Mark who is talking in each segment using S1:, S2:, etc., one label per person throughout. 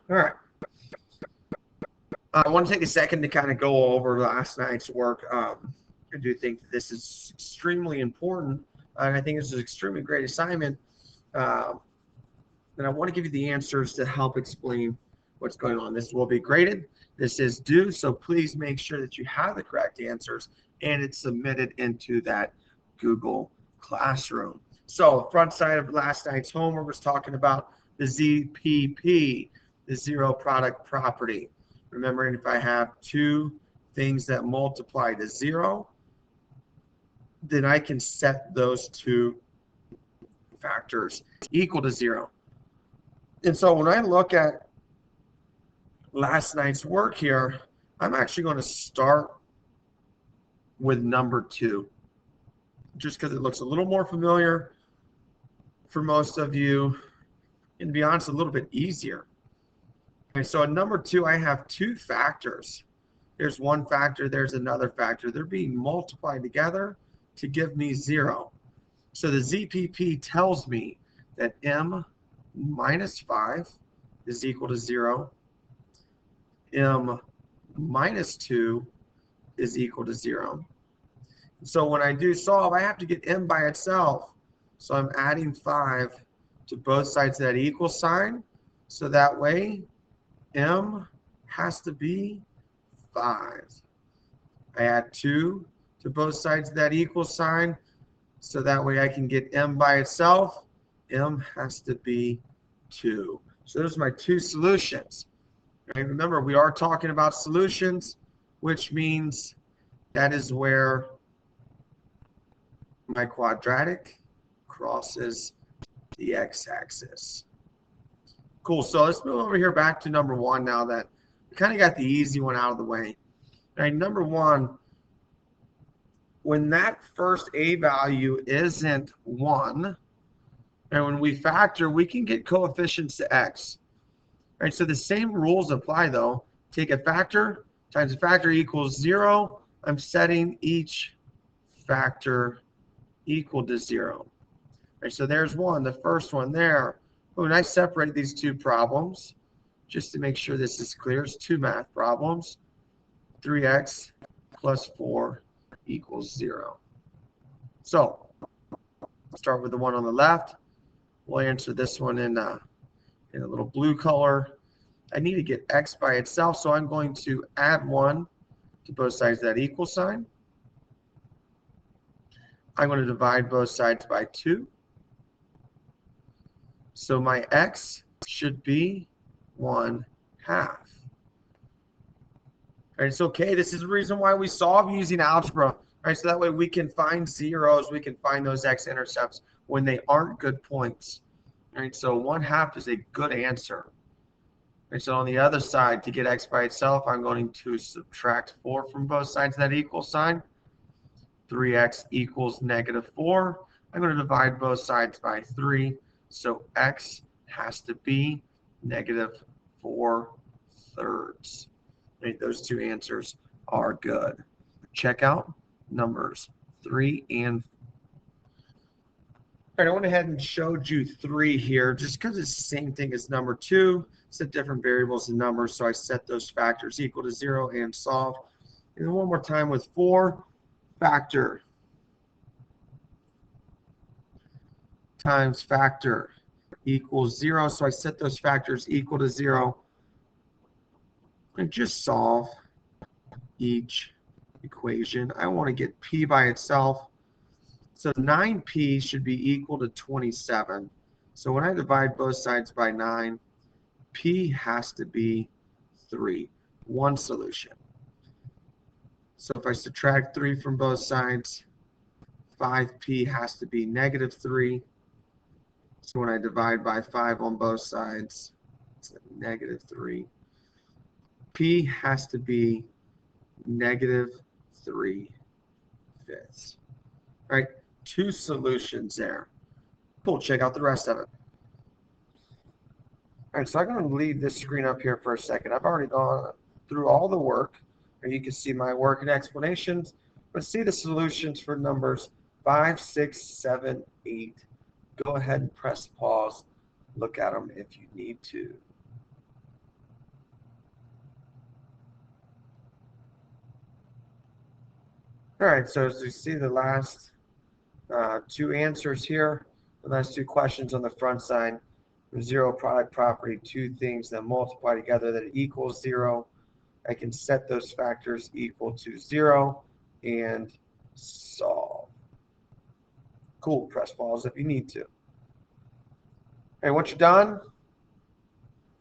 S1: All right. I want to take a second to kind of go over last night's work. I do think that this is extremely important, and I think this is an extremely great assignment. Uh, and I want to give you the answers to help explain what's going on. This will be graded. This is due, so please make sure that you have the correct answers and it's submitted into that Google Classroom. So, front side of last night's homework was talking about the ZPP, the zero product property. Remembering if I have two things that multiply to zero, then I can set those two factors equal to zero. And so when I look at last night's work here, I'm actually going to start with number 2, just because it looks a little more familiar for most of you, and to be honest, a little bit easier. Okay, so in number 2, I have two factors. There's one factor, there's another factor. They're being multiplied together to give me 0. So the ZPP tells me that m minus 5 is equal to 0. M minus 2 is equal to 0. So when I do solve, I have to get m by itself. So I'm adding 5 to both sides of that equal sign. So that way, m has to be 5. I add 2 to both sides of that equal sign. So that way I can get m by itself. M has to be 2. So those are my two solutions. And remember, we are talking about solutions, which means that is where my quadratic crosses the x-axis. Cool. So let's move over here back to number 1 now that we kind of got the easy one out of the way. All right, number 1, when that first a value isn't 1, and when we factor, we can get coefficients to x. All right, so the same rules apply though. Take a factor times a factor equals 0. I'm setting each factor equal to 0. All right, so there's 1, the first one there. When I separate these two problems, just to make sure this is clear, it's two math problems. 3x plus 4 equals 0. So start with the one on the left. We'll answer this one in a little blue color. I need to get x by itself, so I'm going to add 1 to both sides of that equal sign. I'm going to divide both sides by 2. So my x should be 1/2. All right, it's okay. This is the reason why we solve using algebra. All right, so that way we can find zeros, we can find those x-intercepts when they aren't good points. All right, so 1/2 is a good answer. And so on the other side, to get x by itself, I'm going to subtract 4 from both sides of that equal sign. 3x equals -4. I'm going to divide both sides by 3. So x has to be -4/3. Right, those two answers are good. Check out numbers 3 and 4. All right, I went ahead and showed you 3 here just because it's the same thing as number 2. Set different variables and numbers, so I set those factors equal to 0 and solve. And then one more time with 4, factor times factor equals 0. So I set those factors equal to 0 and just solve each equation. I want to get p by itself. So 9p should be equal to 27. So when I divide both sides by 9, p has to be 3. One solution. So if I subtract 3 from both sides, 5p has to be -3. So when I divide by 5 on both sides, it's -3. P has to be -3/5. All right, 2 solutions there. Cool, check out the rest of it. All right, so I'm going to leave this screen up here for a second. I've already gone through all the work, and you can see my work and explanations, but see the solutions for numbers 5, 6, 7, 8. Go ahead and press pause. Look at them if you need to. All right, so as you see the last two answers here, the last two questions on the front side, zero product property, two things that multiply together that equals zero. I can set those factors equal to zero and solve. Cool, press pause if you need to. And once you're done,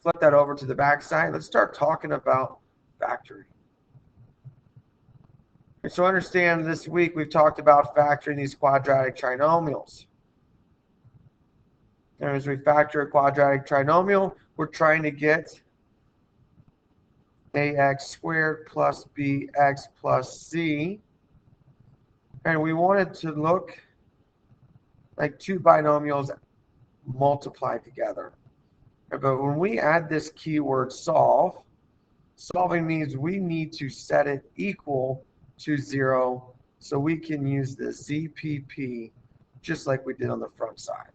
S1: flip that over to the back side. Let's start talking about factoring. And so understand this week we've talked about factoring these quadratic trinomials. And as we factor a quadratic trinomial, we're trying to get ax squared plus bx plus c. And we want it to look like two binomials multiplied together. But when we add this keyword solve, solving means we need to set it equal to zero so we can use the ZPP just like we did on the front side.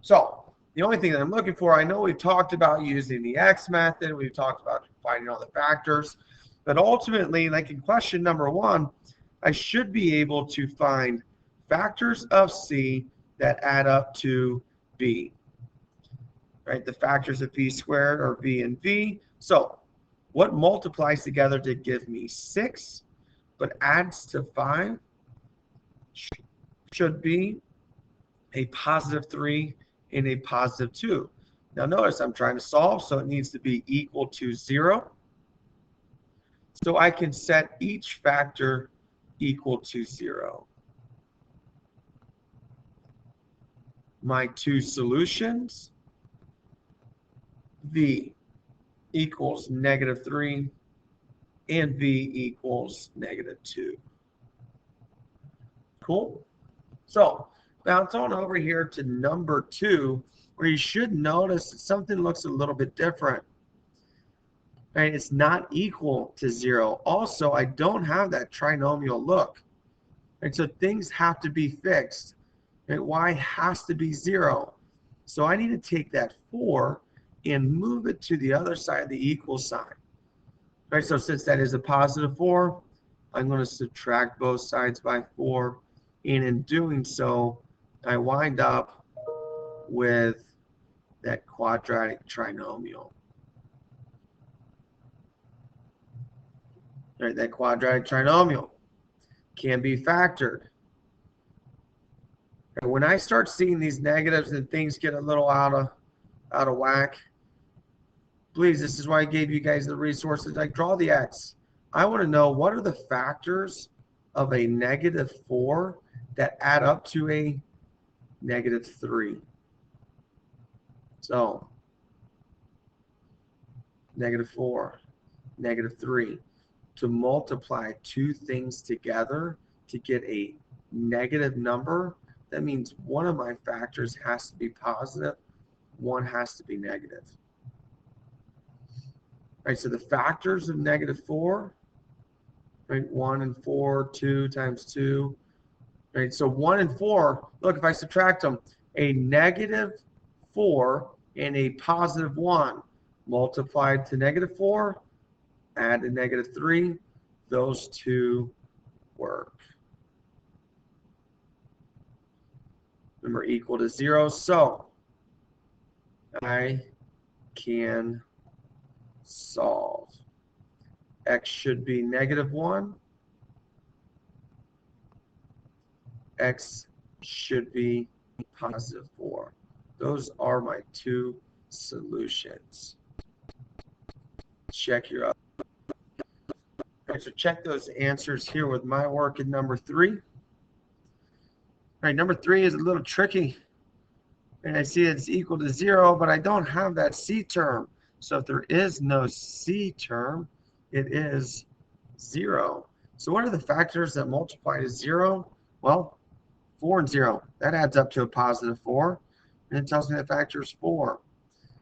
S1: So the only thing that I'm looking for, I know we've talked about using the X method, we've talked about finding all the factors, but ultimately, like in question number one, I should be able to find factors of C that add up to B. Right, the factors of B squared are B and V. So what multiplies together to give me 6, but adds to 5 should be a positive 3 and a positive 2. Now notice I'm trying to solve, so it needs to be equal to 0. So I can set each factor equal to 0. My two solutions, V equals -3 and V equals -2. Cool. So bounce on over here to number 2, where you should notice that something looks a little bit different. Right? It's not equal to 0. Also, I don't have that trinomial look. And so things have to be fixed. And y has to be 0. So I need to take that 4 and move it to the other side of the equal sign. Right, so since that is a positive 4, I'm going to subtract both sides by 4. And in doing so, I wind up with that quadratic trinomial. Right, that quadratic trinomial can be factored. And when I start seeing these negatives and things get a little out of whack, please, this is why I gave you guys the resources. Like draw the X. I want to know what are the factors of a -4 that add up to a -3. So -4, -3. To multiply two things together to get a negative number, that means one of my factors has to be positive, one has to be negative. Right, so the factors of -4, right, 1 and 4, 2 times 2, right, so 1 and 4, look, if I subtract them, a -4 and a positive 1 multiplied to -4, add a -3, those two work. Remember, equal to 0, so I can solve. X should be -1. X should be positive 4. Those are my two solutions. Check your other. All right, so check those answers here with my work in number 3. All right, number 3 is a little tricky. And I see it's equal to 0, but I don't have that C term. So if there is no C term, it is 0. So what are the factors that multiply to 0? Well, 4 and 0. That adds up to a positive 4. And it tells me that factor is 4.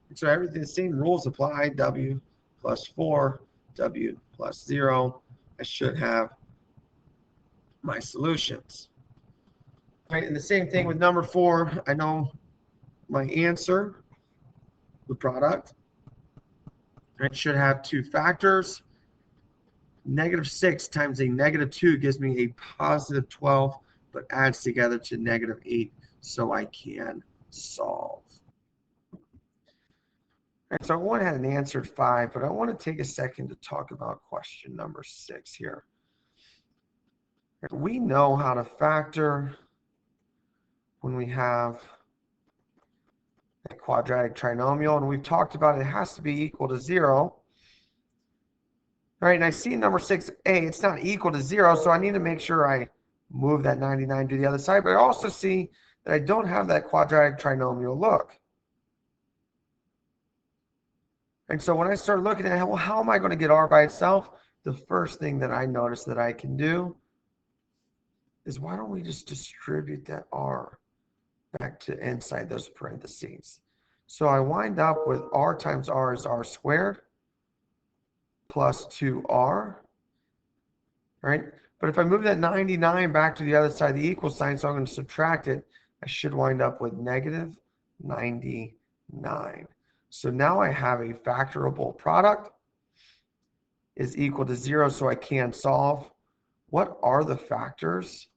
S1: And so everything, the same rules apply. W plus 4, W plus 0. I should have my solutions. All right, and the same thing with number 4. I know my answer, the product, it should have two factors. -6 times a -2 gives me a +12, but adds together to -8, so I can solve. And so I went ahead and answered 5, but I want to take a second to talk about question number 6 here. We know how to factor when we have a quadratic trinomial, and we've talked about it has to be equal to 0. All right, and I see number 6a, it's not equal to 0, so I need to make sure I move that 99 to the other side. But I also see that I don't have that quadratic trinomial look. And so when I start looking at, well, how am I going to get r by itself? The first thing that I notice that I can do is, why don't we just distribute that r back to inside those parentheses? So I wind up with r times r is r squared plus 2r, right? But if I move that 99 back to the other side of the equal sign, so I'm going to subtract it, I should wind up with -99. So now I have a factorable product is equal to 0, so I can solve. What are the factors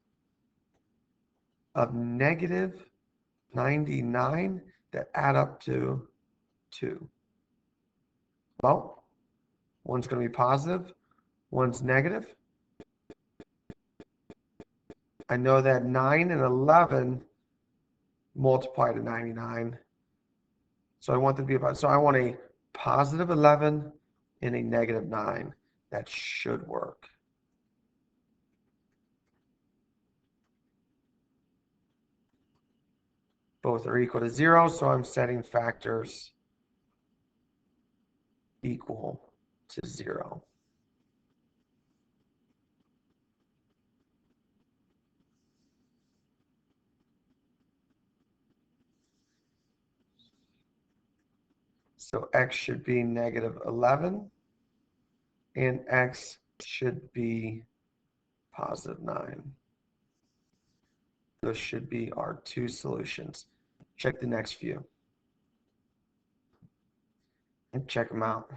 S1: of -99 that add up to 2? Well, one's going to be positive, one's negative. I know that 9 and 11 multiply to 99. So I want them to be about, so I want a positive 11 and a negative 9. That should work. Both are equal to 0, so I'm setting factors equal to 0. So x should be -11, and x should be +9. Those should be our two solutions. Check the next few. And check them out.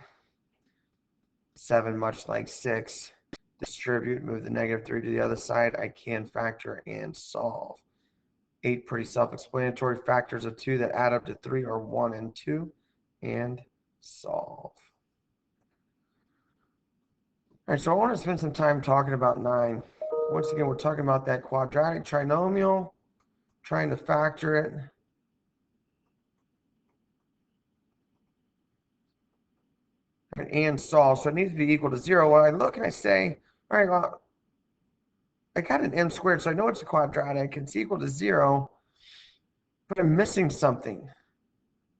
S1: 7, much like 6. Distribute, move the -3 to the other side. I can factor and solve. 8, pretty self-explanatory. Factors of 2 that add up to 3 are 1 and 2. And solve. All right, so I want to spend some time talking about 9. Once again, we're talking about that quadratic trinomial, trying to factor it. And solve. So it needs to be equal to 0. Well, I look and I say, all right, well, I got an m squared, so I know it's a quadratic. It's equal to 0, but I'm missing something.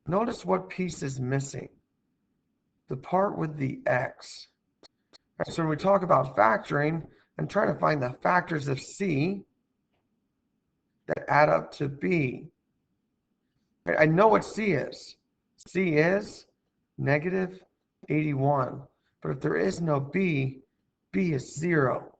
S1: Notice what piece is missing. The part with the x. Right, so when we talk about factoring, I'm trying to find the factors of c that add up to b. Right, I know what c is. C is -81. But if there is no b, b is 0.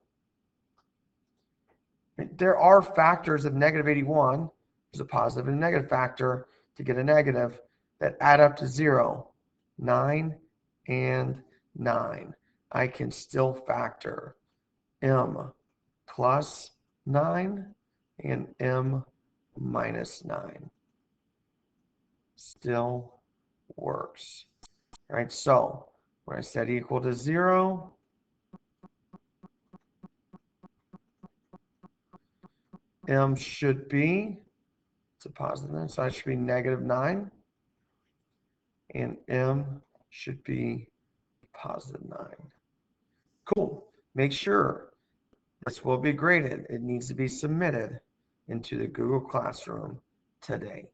S1: There are factors of -81. There's a positive and a negative factor to get a negative that add up to 0. 9 and 9. I can still factor m plus 9 and m minus 9. Still works. All right, so when I said equal to 0, m should be, it's a positive, so I should be -9, and m should be +9. Cool. Make sure this will be graded. It needs to be submitted into the Google Classroom today.